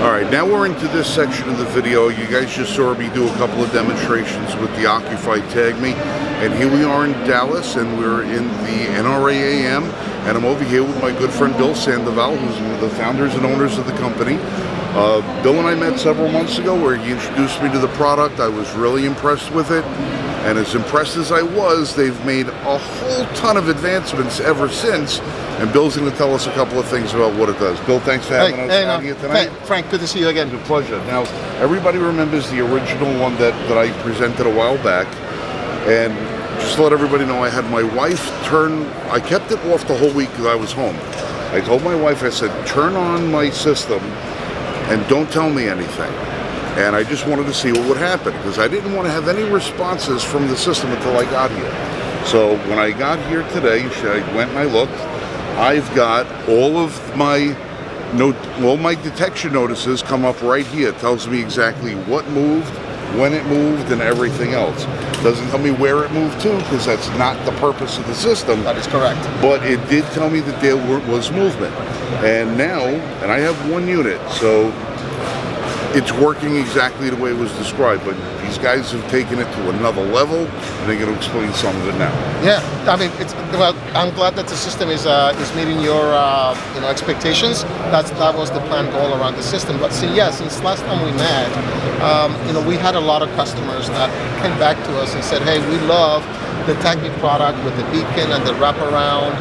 All right, now we're into this section of the video. You guys just saw me do a couple of demonstrations with the Ocufiii TAG ME, and here we are in Dallas, and we're in the NRAAM, and I'm over here with my good friend Bill Sandoval, who's one of the founders and owners of the company. Bill and I met several months ago where he introduced me to the product. I was really impressed with it, and as impressed as I was, they've made a whole ton of advancements ever since, and Bill's going to tell us a couple of things about what it does. Bill, thanks for having us out here tonight. Hey, Frank, good to see you again. It's a pleasure. Now, everybody remembers the original one that I presented a while back, and just to let everybody know, I had my wife I kept it off the whole week because I was home. I told my wife, I said, turn on my system and don't tell me anything. And I just wanted to see what would happen because I didn't want to have any responses from the system until I got here. So when I got here today, I went and I looked. I've got all my detection notices come up right here. It tells me exactly what moved, when it moved, and everything else. It doesn't tell me where it moved to because that's not the purpose of the system. That is correct. But it did tell me that there was movement. And now, and I have one unit, so it's working exactly the way it was described, but these guys have taken it to another level, and they're going to explain some of it now. Yeah, I mean, well, I'm glad that the system is meeting your expectations. That was the planned goal around the system. But since last time we met, we had a lot of customers that came back to us and said, hey, we love the TAG ME product with the beacon and the wraparound,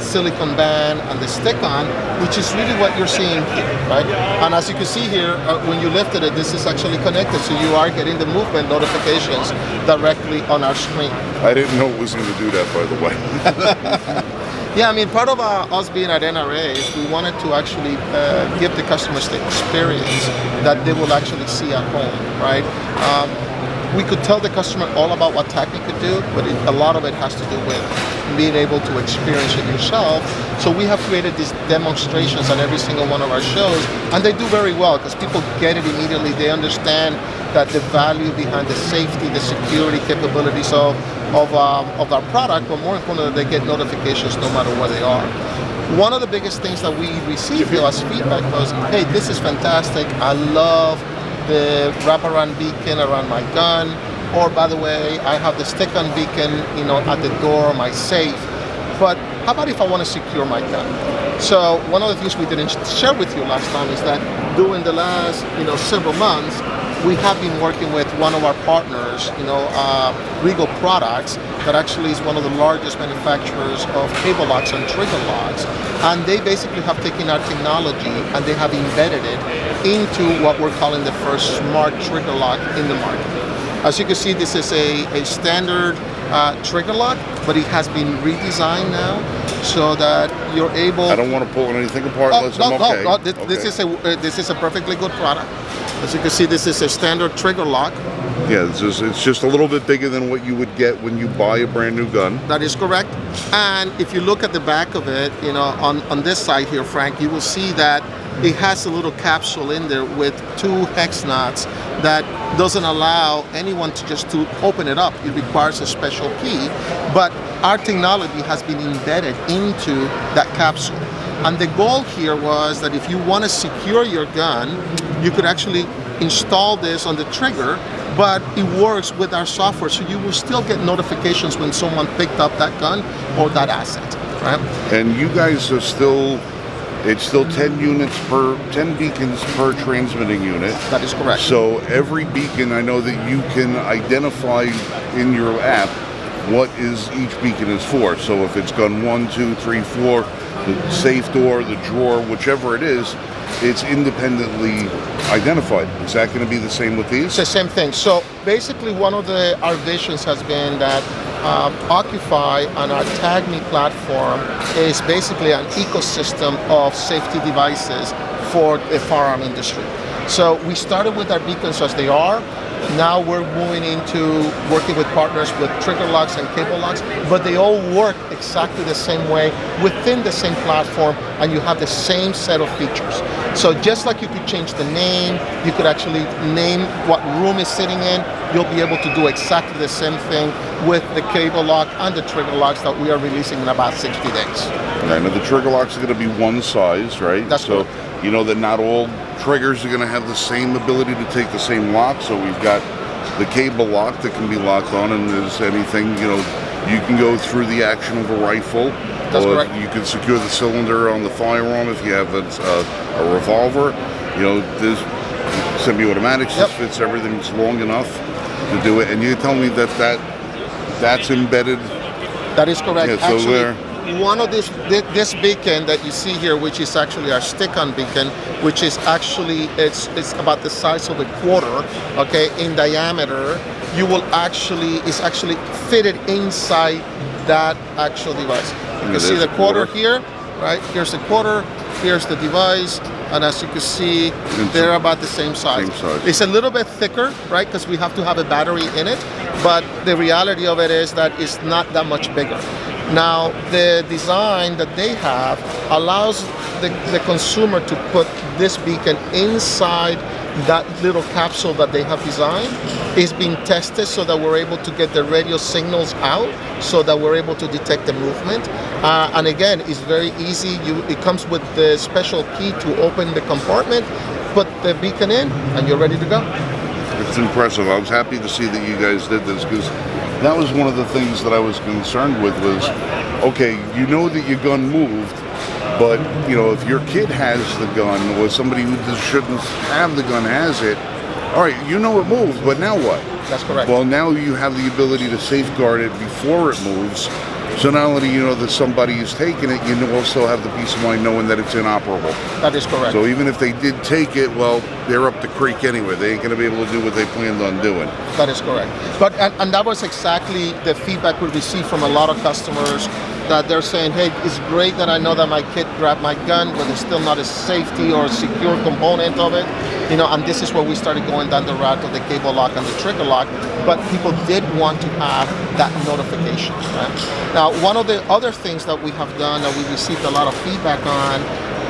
silicon band and the stick-on, which is really what you're seeing here, right? And as you can see here, when you lifted it, this is actually connected, so you are getting the movement notifications directly on our screen. I didn't know it was going to do that, by the way. Yeah, I mean, part of us being at NRA is we wanted to actually give the customers the experience that they will actually see at home, right? We could tell the customer all about what TAG ME could do, but a lot of it has to do with being able to experience it yourself. So we have created these demonstrations on every single one of our shows, and they do very well because people get it immediately. They understand that the value behind the safety, the security capabilities of our product, but more importantly, they get notifications no matter where they are. One of the biggest things that we received as feedback was, hey, this is fantastic. I love the wraparound beacon around my gun, or by the way, I have the stick-on beacon, at the door of my safe. But how about if I want to secure my gun? So one of the things we didn't share with you last time is that during the last, several months, we have been working with one of our partners, Regal Products, that actually is one of the largest manufacturers of cable locks and trigger locks. And they basically have taken our technology and they have embedded it into what we're calling the first smart trigger lock in the market. As you can see, this is a standard trigger lock, but it has been redesigned now so that you're able... I don't want to pull anything apart unless I'm okay. No, this is a perfectly good product. As you can see, this is a standard trigger lock. Yeah, it's just a little bit bigger than what you would get when you buy a brand new gun. That is correct. And if you look at the back of it, on this side here, Frank, you will see that it has a little capsule in there with 2 hex nuts that doesn't allow anyone to open it up. It requires a special key, but our technology has been embedded into that capsule. And the goal here was that if you want to secure your gun, you could actually install this on the trigger, but it works with our software, so you will still get notifications when someone picked up that gun or that asset, right? And you guys are it's still 10 beacons per transmitting unit. That is correct. So every beacon, I know that you can identify in your app what is each beacon is for. So if it's gun 1, 2, 3, 4, the safe door, the drawer, whichever it is, it's independently identified. Is that going to be the same with these? It's the same thing. So basically one of our visions has been that Ocufii and our TAG ME platform is basically an ecosystem of safety devices for the firearm industry. So we started with our beacons as they are. Now we're moving into working with partners with trigger locks and cable locks, but they all work exactly the same way within the same platform, and you have the same set of features. So just like you could change the name, you could actually name what room it's sitting in, you'll be able to do exactly the same thing with the cable lock and the trigger locks that we are releasing in about 60 days. Right, now the trigger locks are going to be one size, right? That's so correct. you know that not all triggers are going to have the same ability to take the same lock. So we've got the cable lock that can be locked on, and there's anything, you know, you can go through the action of a rifle. That's or correct. You can secure the cylinder on the firearm if you have a revolver. You know, there's semi-automatics. Yep. This fits everything. It's long enough to do it. And you tell me that's embedded. That is correct. Yeah, so Actually, one of this beacon that you see here, which is actually our stick-on beacon, which is actually it's about the size of a quarter, okay, in diameter. It's actually fitted inside that actual device. You can see the quarter here, right? Here's the quarter. Here's the device. And as you can see, they're about the same size. It's a little bit thicker, right? Because we have to have a battery in it. But the reality of it is that it's not that much bigger. Now, the design that they have allows the consumer to put this beacon inside that little capsule that they have designed. Is being tested so that we're able to get the radio signals out, so that we're able to detect the movement. And again, it's very easy. It comes with the special key to open the compartment, put the beacon in, and you're ready to go. It's impressive. I was happy to see that you guys did this, because that was one of the things that I was concerned with was, okay, you know that your gun moved, but you know, if your kid has the gun or somebody who shouldn't have the gun has it, all right, you know it moves, but now what? That's correct. Well, now you have the ability to safeguard it before it moves. So not only you know that somebody is taking it, you also have the peace of mind knowing that it's inoperable. That is correct. So even if they did take it, well, they're up the creek anyway. They ain't going to be able to do what they planned on doing. That is correct. But and that was exactly the feedback we received from a lot of customers, that they're saying, hey, it's great that I know that my kid grabbed my gun, but there's still not a safety or a secure component of it. You know, and this is where we started going down the route of the cable lock and the trigger lock. But people did want to have that notification. Right? Now, one of the other things that we have done that we received a lot of feedback on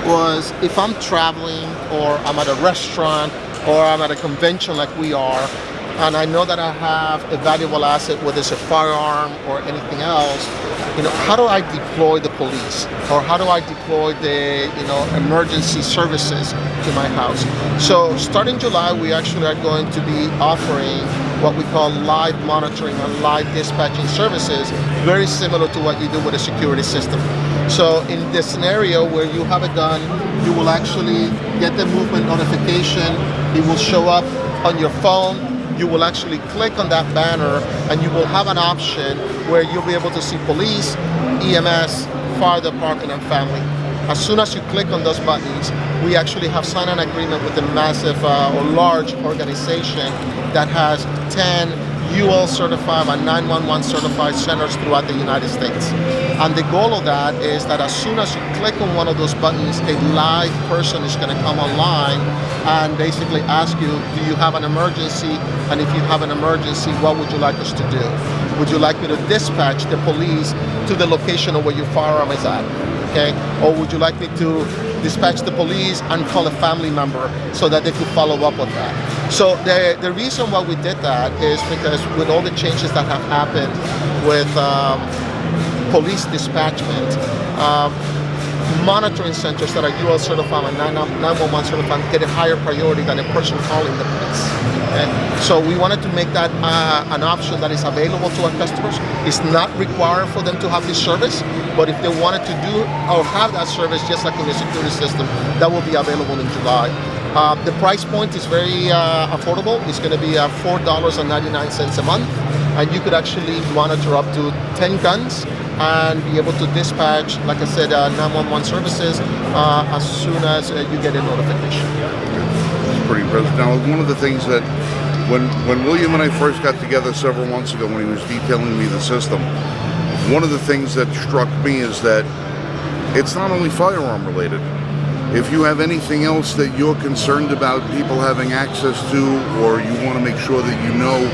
was if I'm traveling or I'm at a restaurant or I'm at a convention like we are, and I know that I have a valuable asset, whether it's a firearm or anything else, you know, how do I deploy the police, or how do I deploy the, you know, emergency services to my house? So starting July, we actually are going to be offering what we call live monitoring and live dispatching services, very similar to what you do with a security system. So in this scenario where you have a gun, you will actually get the movement notification. It will show up on your phone. You will actually click on that banner and you will have an option where you'll be able to see police, EMS, fire department, and family. As soon as you click on those buttons, we actually have signed an agreement with a massive or large organization that has 10 UL certified and 911 certified centers throughout the United States. And the goal of that is that as soon as you click on one of those buttons, a live person is going to come online and basically ask you, do you have an emergency? And if you have an emergency, what would you like us to do? Would you like me to dispatch the police to the location of where your firearm is at? Okay? Or would you like me to dispatch the police and call a family member so that they could follow up on that? So the reason why we did that is because with all the changes that have happened with police dispatchment, monitoring centers that are UL certified and 911 certified get a higher priority than a person calling the police. Okay? So we wanted to make that an option that is available to our customers. It's not required for them to have this service, but if they wanted to do or have that service just like in the security system, that will be available in July. The price point is very affordable. It's going to be $4.99 a month, and you could actually monitor up to 10 guns and be able to dispatch, like I said, 911 services as soon as you get a notification. It's pretty impressive. Now, one of the things that when William and I first got together several months ago when he was detailing me the system, one of the things that struck me is that it's not only firearm related. If you have anything else that you're concerned about people having access to, or you want to make sure that you know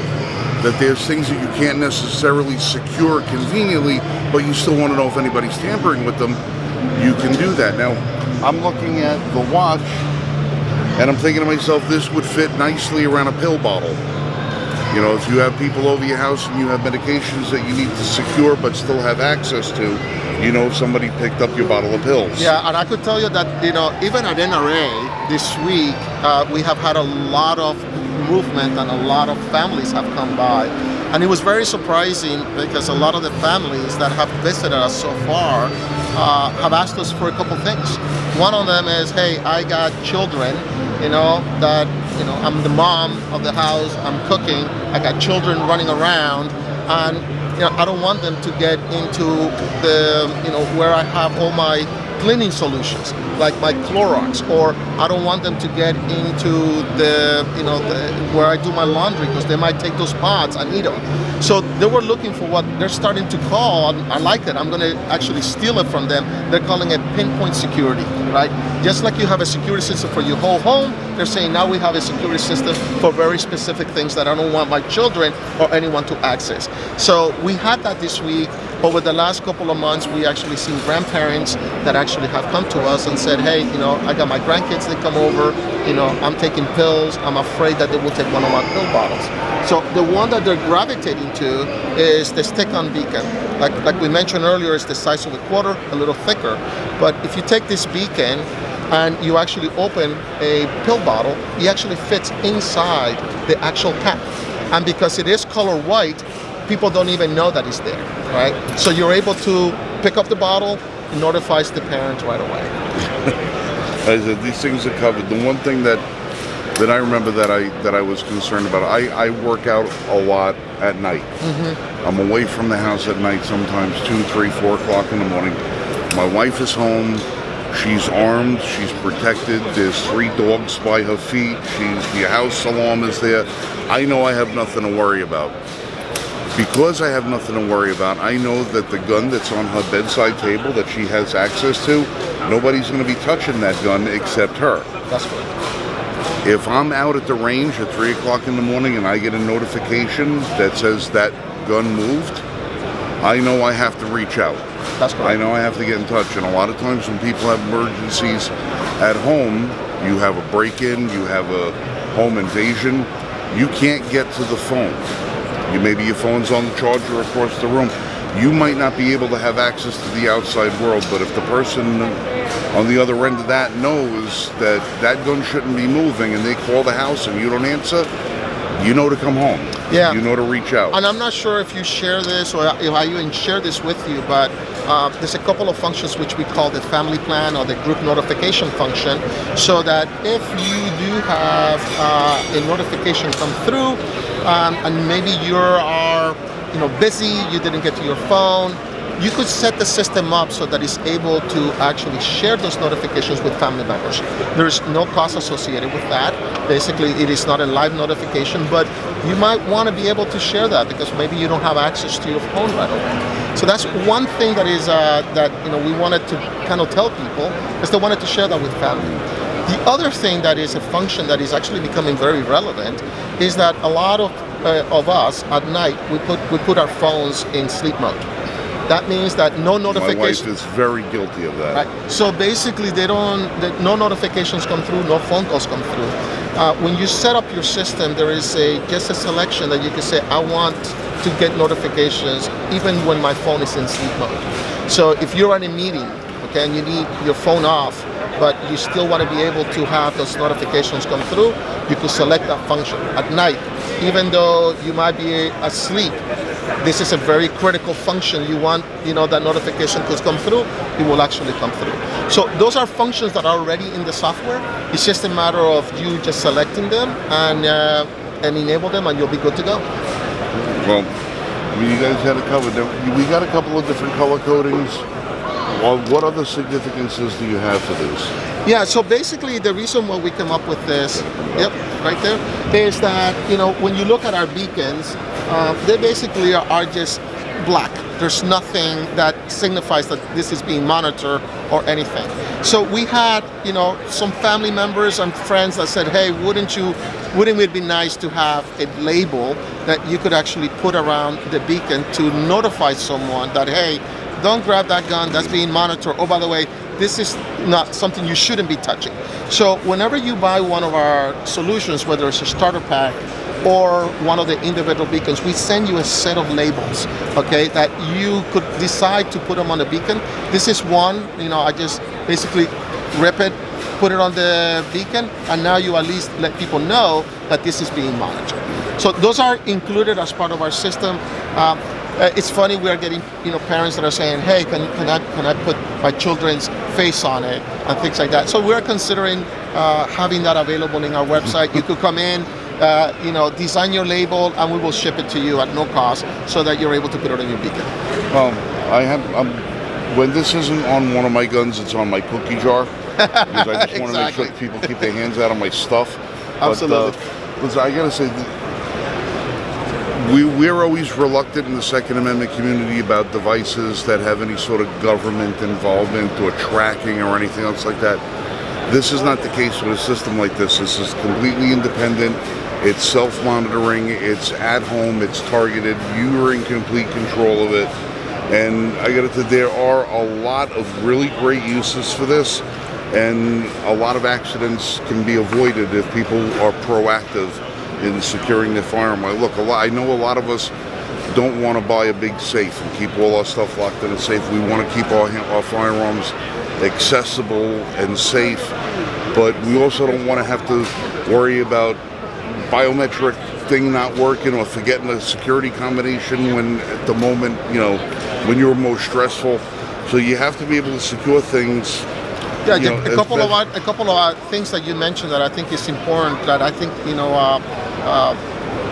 that there's things that you can't necessarily secure conveniently, but you still want to know if anybody's tampering with them, you can do that. Now, I'm looking at the watch, and I'm thinking to myself, this would fit nicely around a pill bottle. You know, if you have people over your house and you have medications that you need to secure but still have access to, you know, somebody picked up your bottle of pills. Yeah, and I could tell you that, you know, even at NRA this week, we have had a lot of movement and a lot of families have come by. And it was very surprising because a lot of the families that have visited us so far have asked us for a couple things. One of them is, hey, I got children, you know, that, you know, I'm the mom of the house, I'm cooking, I got children running around, and, you know, I don't want them to get into the, you know, where I have all my cleaning solutions, like my Clorox, or I don't want them to get into the, you know, where I do my laundry, because they might take those pods and eat them. So they were looking for what they're starting to call, and I like it, I'm going to actually steal it from them, they're calling it pinpoint security, right? Just like you have a security system for your whole home, they're saying now we have a security system for very specific things that I don't want my children or anyone to access. So we had that this week. Over the last couple of months, we actually seen grandparents that actually have come to us and said, hey, you know, I got my grandkids that come over, you know, I'm taking pills, I'm afraid that they will take one of my pill bottles. So the one that they're gravitating to is the stick-on beacon. Like we mentioned earlier, it's the size of a quarter, a little thicker. But if you take this beacon and you actually open a pill bottle, it actually fits inside the actual cap. And because it is color white, people don't even know that it's there, right? So you're able to pick up the bottle, it notifies the parents right away. I said, these things are covered. The one thing that I remember that I was concerned about, I work out a lot at night. Mm-hmm. I'm away from the house at night, sometimes 2, 3, 4 o'clock in the morning. My wife is home. She's armed, she's protected, there's 3 dogs by her feet, the house alarm is there. I know I have nothing to worry about. Because I have nothing to worry about, I know that the gun that's on her bedside table that she has access to, nobody's going to be touching that gun except her. That's right. If I'm out at the range at 3 o'clock in the morning and I get a notification that says that gun moved, I know I have to reach out. That's correct. I know I have to get in touch. And a lot of times when people have emergencies at home, you have a break-in, you have a home invasion, you can't get to the phone. Maybe your phone's on the charger across the room. You might not be able to have access to the outside world, but if the person on the other end of that knows that that gun shouldn't be moving and they call the house and you don't answer, you know to come home. Yeah. You know to reach out. And I'm not sure if you share this or if I even share this with you, but there's a couple of functions which we call the family plan or the group notification function, so that if you do have a notification come through and maybe you are busy, you didn't get to your phone, you could set the system up so that it's able to actually share those notifications with family members. There's no cost associated with that. Basically, it is not a live notification, but you might want to be able to share that because maybe you don't have access to your phone right away. So that's one thing that is we wanted to kind of tell people, is they wanted to share that with family. The other thing that is a function that is actually becoming very relevant is that a lot of us at night we put our phones in sleep mode. That means that no notifications. My wife is very guilty of that. Right. So basically, no notifications come through, no phone calls come through. When you set up your system, there is just a selection that you can say, I want to get notifications even when my phone is in sleep mode. So if you're at a meeting, okay, and you need your phone off, but you still want to be able to have those notifications come through, you could select that function at night. Even though you might be asleep, this is a very critical function. You want, that notification could come through, it will actually come through. So those are functions that are already in the software. It's just a matter of you just selecting them and enable them, and you'll be good to go. Well, you guys had it covered. We got a couple of different color codings. Well, what other significances do you have for this? Yeah, so basically the reason why we came up with this, right there, is that, when you look at our beacons, they basically are just black. There's nothing that signifies that this is being monitored or anything. So we had, some family members and friends that said, hey, wouldn't it be nice to have a label that you could actually put around the beacon to notify someone that, hey, don't grab that gun, that's being monitored. Oh, by the way, this is not something you shouldn't be touching. So whenever you buy one of our solutions, whether it's a starter pack or one of the individual beacons, we send you a set of labels, okay, that you could decide to put them on the beacon. This is one, I just basically rip it, put it on the beacon, and now you at least let people know that this is being monitored. So those are included as part of our system. It's funny, we are getting parents that are saying, hey, can I put my children's face on it and things like that. So we're considering having that available in our website. You could come in, design your label, and we will ship it to you at no cost so that you're able to put it on your beacon. When this isn't on one of my guns, it's on my cookie jar, because I just want to make sure that people keep their hands out of my stuff. Absolutely. But I gotta say, we're always reluctant in the Second Amendment community about devices that have any sort of government involvement or tracking or anything else like that. This is not the case with a system like this. This is completely independent. It's self-monitoring. It's at home. It's targeted. You are in complete control of it. And I gotta say, there are a lot of really great uses for this, and a lot of accidents can be avoided if people are proactive in securing their firearm. I know a lot of us don't want to buy a big safe and keep all our stuff locked in a safe. We want to keep our firearms accessible and safe, but we also don't want to have to worry about biometric thing not working or forgetting a security combination when at the moment, when you're most stressful. So you have to be able to secure things. Yeah, a couple of things that you mentioned that I think is important. That I think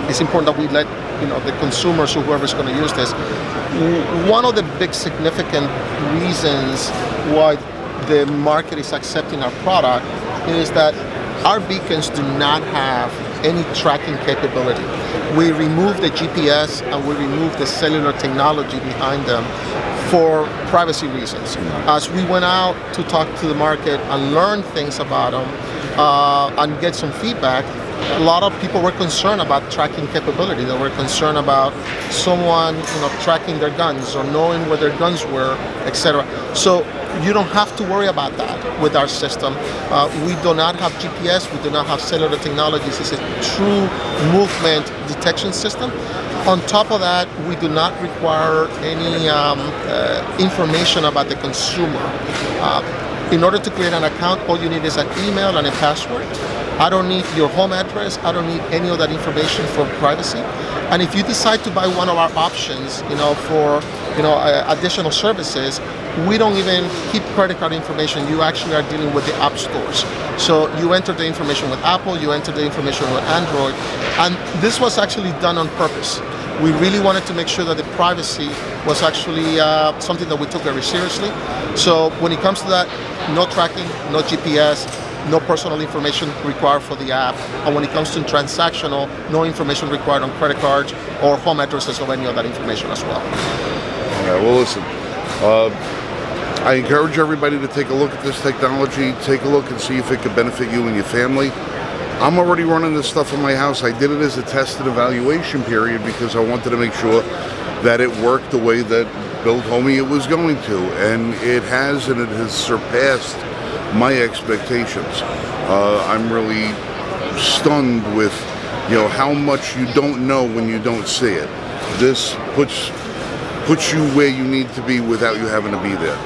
it's important that we let the consumers or whoever's going to use this. One of the big significant reasons why the market is accepting our product is that our beacons do not have any tracking capability. We remove the GPS and we remove the cellular technology behind them for privacy reasons. As we went out to talk to the market and learn things about them and get some feedback, a lot of people were concerned about tracking capability. They were concerned about someone tracking their guns or knowing where their guns were, etc. So you don't have to worry about that with our system. We do not have GPS, we do not have cellular technologies. It's a true movement detection system. On top of that, we do not require any information about the consumer. In order to create an account, all you need is an email and a password. I don't need your home address. I don't need any of that information for privacy. And if you decide to buy one of our options, for additional services, we don't even keep credit card information. You actually are dealing with the app stores. So you enter the information with Apple, you enter the information with Android, and this was actually done on purpose. We really wanted to make sure that the privacy was actually something that we took very seriously. So when it comes to that, no tracking, no GPS, no personal information required for the app. And when it comes to transactional, no information required on credit cards or home addresses or any of that information as well. All right, well, listen. I encourage everybody to take a look at this technology, take a look and see if it could benefit you and your family. I'm already running this stuff in my house. I did it as a test and evaluation period because I wanted to make sure that it worked the way that Bill told me it was going to, and it has, and it has surpassed my expectations. I'm really stunned with how much you don't know when you don't see it. This puts you where you need to be without you having to be there.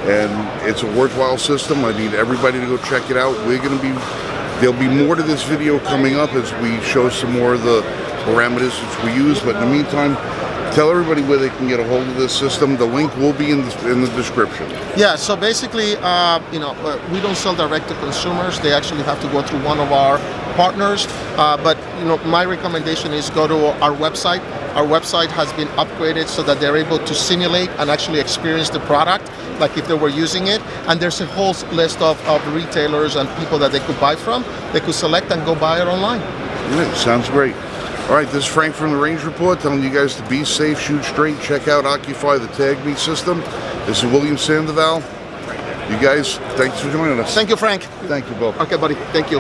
And it's a worthwhile system. I need everybody to go check it out. There'll be more to this video coming up as we show some more of the parameters which we use. But in the meantime, tell everybody where they can get a hold of this system. The link will be in the description. Yeah, so basically, we don't sell direct to consumers. They actually have to go through one of our partners. But my recommendation is go to our website. Our website has been upgraded so that they're able to simulate and actually experience the product like if they were using it. And there's a whole list of retailers and people that they could buy from. They could select and go buy it online. Yeah, sounds great. All right, this is Frank from the Range Report telling you guys to be safe, shoot straight, check out Ocufiii the Tag Me system. This is William Sandoval. You guys, thanks for joining us. Thank you, Frank. Thank you, Bill. Okay, buddy. Thank you.